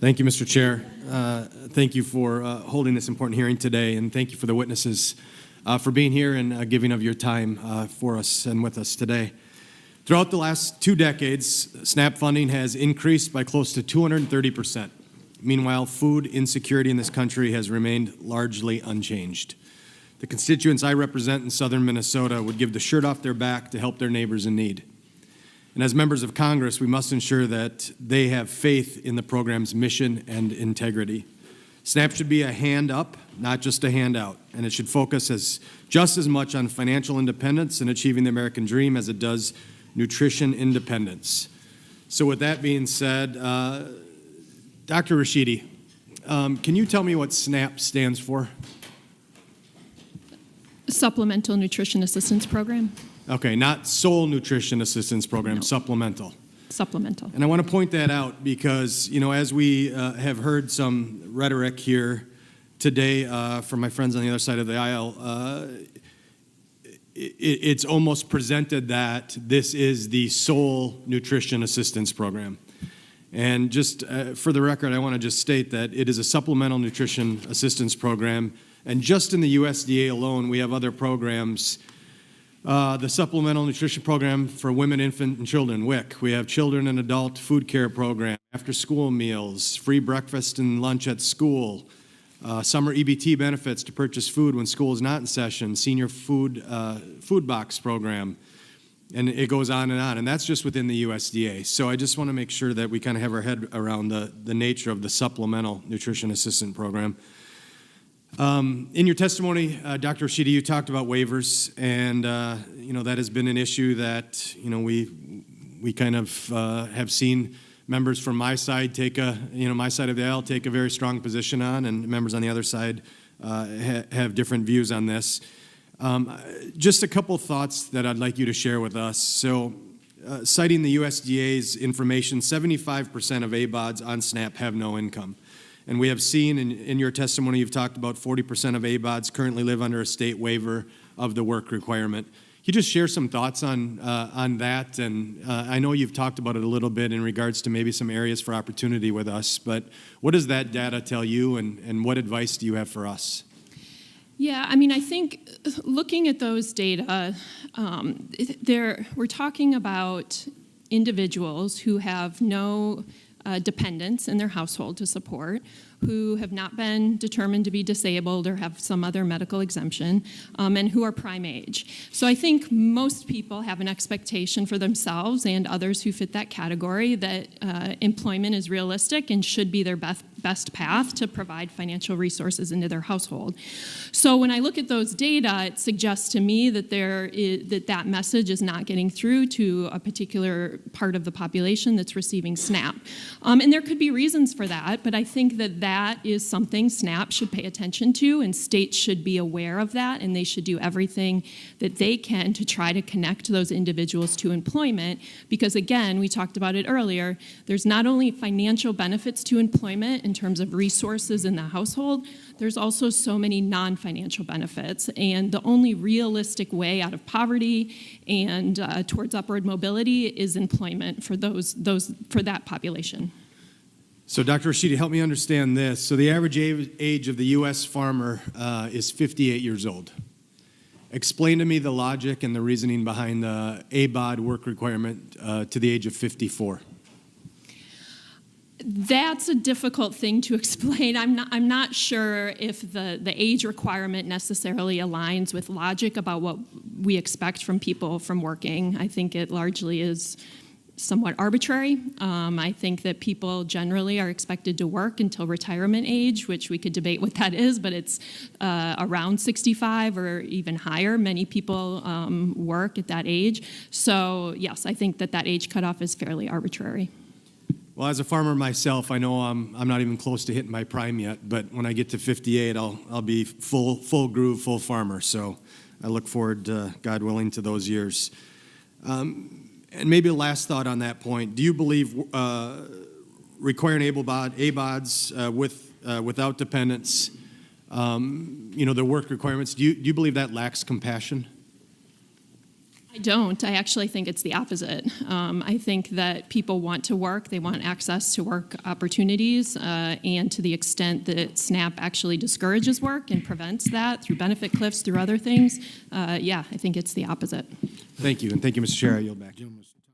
Thank you, Mr. Chair. Thank you for holding this important hearing today, and thank you for the witnesses for being here and giving of your time for us and with us today. Throughout the last 2 decades, SNAP funding has increased by close to 230%. Meanwhile, food insecurity in this country has remained largely unchanged. The constituents I represent in southern Minnesota would give the shirt off their back to help their neighbors in need. And as members of Congress, we must ensure that they have faith in the program's mission and integrity. SNAP should be a hand up, not just a handout, and it should focus just as much on financial independence and achieving the American dream as it does nutrition independence. So with that being said, Dr. Rashidi, can you tell me what SNAP stands for? Supplemental Nutrition Assistance Program. Okay, not sole nutrition assistance program, No. supplemental. Supplemental. And I want to point that out because, as we have heard some rhetoric here today from my friends on the other side of the aisle, it's almost presented that this is the sole nutrition assistance program. And just for the record, I want to just state that it is a supplemental nutrition assistance program. And just in the USDA alone, we have other programs. The Supplemental Nutrition Program for Women, Infant, and Children, WIC. We have Children and Adult Food Care Program, after-school meals, free breakfast and lunch at school, summer EBT benefits to purchase food when school is not in session, senior food box program, and it goes on. And that's just within the USDA. So I just want to make sure that we kind of have our head around the nature of the Supplemental Nutrition Assistance Program. In your testimony, Dr. Rashidi, you talked about waivers, and that has been an issue that we kind of have seen members from my side my side of the aisle take a very strong position on, and members on the other side have different views on this. Just a couple thoughts that I'd like you to share with us. So, citing the USDA's information, 75% of ABAWDs on SNAP have no income. And we have seen in your testimony, you've talked about 40% of ABAWDs currently live under a state waiver of the work requirement. Can you just share some thoughts on that? And I know you've talked about it a little bit in regards to maybe some areas for opportunity with us, but what does that data tell you, and what advice do you have for us? Yeah, I think looking at those data, we're talking about individuals who have no dependents in their household to support, who have not been determined to be disabled or have some other medical exemption, and who are prime age. So I think most people have an expectation for themselves and others who fit that category that employment is realistic and should be their best path to provide financial resources into their household. So when I look at those data, it suggests to me that that message is not getting through to a particular part of the population that's receiving SNAP. And there could be reasons for that, but I think that is something SNAP should pay attention to, and states should be aware of that, and they should do everything that they can to try to connect those individuals to employment, because again, we talked about it earlier, there's not only financial benefits to employment in terms of resources in the household, there's also so many non-financial benefits, and the only realistic way out of poverty and towards upward mobility is employment for for that population. So, Dr. Rashidi, help me understand this. So the average age of the U.S. farmer is 58 years old. Explain to me the logic and the reasoning behind the ABAWD work requirement to the age of 54. That's a difficult thing to explain. I'm not sure if the age requirement necessarily aligns with logic about what we expect from people from working. I think it largely is somewhat arbitrary. I think that people generally are expected to work until retirement age, which we could debate what that is, but it's around 65 or even higher. Many people work at that age. So yes, I think that age cutoff is fairly arbitrary. Well, as a farmer myself, I know I'm not even close to hitting my prime yet, but when I get to 58, I'll be full groove, full farmer. So I look forward, God willing, to those years. And maybe a last thought on that point. Do you believe requiring ABAWDs without dependents, their work requirements, do you believe that lacks compassion? I don't. I actually think it's the opposite. I think that people want to work, they want access to work opportunities, and to the extent that SNAP actually discourages work and prevents that through benefit cliffs, through other things, yeah, I think it's the opposite. Thank you, and thank you, Mr. Chair. I yield back.